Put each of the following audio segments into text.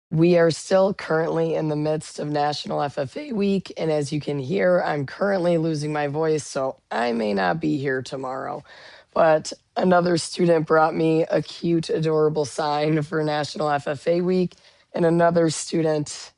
We are still currently in the midst of National FFA Week, and as you can hear, I'm currently losing my voice, so I may not be here tomorrow. But another student brought me a cute, adorable sign for National FFA Week, and another student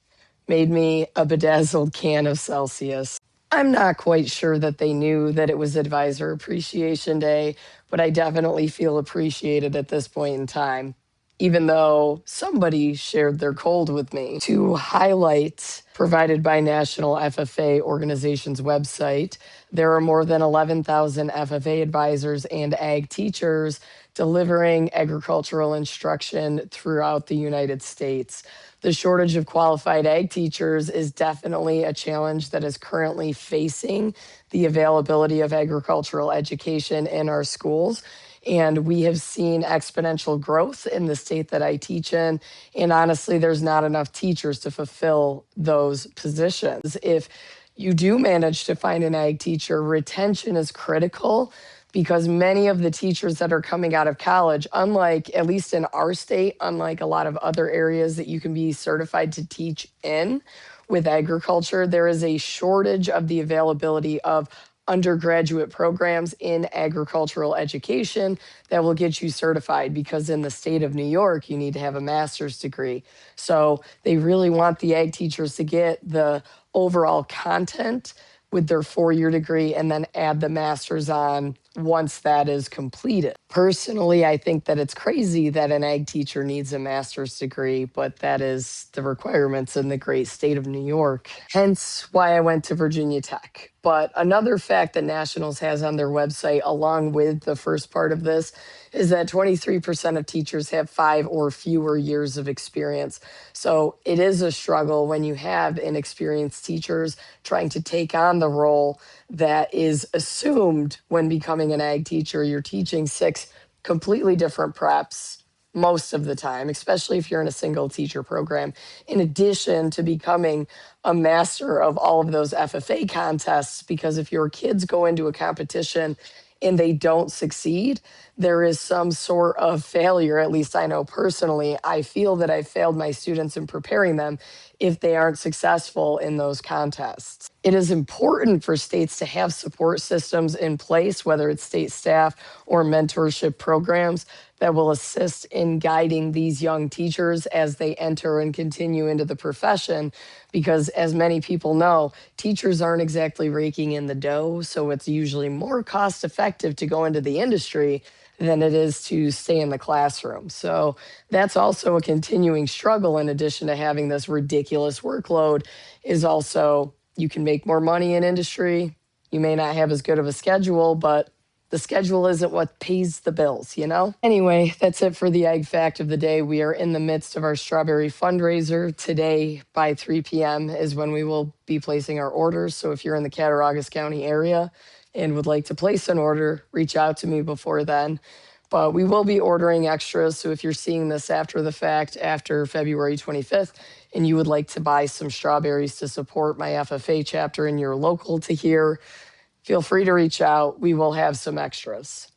made me a bedazzled can of Celsius. I'm not quite sure that they knew that it was Advisor Appreciation Day, but I definitely feel appreciated at this point in time, even though somebody shared their cold with me. To highlight, provided by National FFA Organization's website, there are more than 11,000 FFA advisors and ag teachers delivering agricultural instruction throughout the United States. The shortage of qualified ag teachers is definitely a challenge that is currently facing the availability of agricultural education in our schools. And we have seen exponential growth in the state that I teach in. And honestly, there's not enough teachers to fulfill those positions. If you do manage to find an ag teacher, retention is critical because many of the teachers that are coming out of college, unlike, at least in our state, unlike a lot of other areas that you can be certified to teach in with agriculture, there is a shortage of the availability of undergraduate programs in agricultural education that will get you certified, because in the state of New York, you need to have a master's degree. So they really want the ag teachers to get the overall content with their 4-year degree and then add the master's on once that is completed. Personally, I think that it's crazy that an ag teacher needs a master's degree, but that is the requirements in the great state of New York. Hence why I went to Virginia Tech. But another fact that Nationals has on their website, along with the first part of this, is that 23% of teachers have 5 or fewer years of experience. So it is a struggle when you have inexperienced teachers trying to take on the role that is assumed when becoming an ag teacher. You're teaching 6 completely different preps most of the time, especially if you're in a single teacher program, in addition to becoming a master of all of those FFA contests. Because if your kids go into a competition and they don't succeed, there is some sort of failure. At least I know personally, I feel that I failed my students in preparing them if they aren't successful in those contests. It is important for states to have support systems in place, whether it's state staff or mentorship programs that will assist in guiding these young teachers as they enter and continue into the profession. Because as many people know, teachers aren't exactly raking in the dough. So it's usually more cost effective to go into the industry than it is to stay in the classroom. So that's also a continuing struggle, in addition to having this ridiculous workload, is also you can make more money in industry. You may not have as good of a schedule, but the schedule isn't what pays the bills, you know? Anyway, that's it for the Ag Fact of the Day. We are in the midst of our strawberry fundraiser. Today by 3 p.m. is when we will be placing our orders. So if you're in the Cattaraugus County area and would like to place an order, reach out to me before then. But we will be ordering extras. So if you're seeing this after the fact, after February 25th, and you would like to buy some strawberries to support my FFA chapter and you're local to here, feel free to reach out. We will have some extras.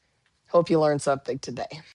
Hope you learned something today.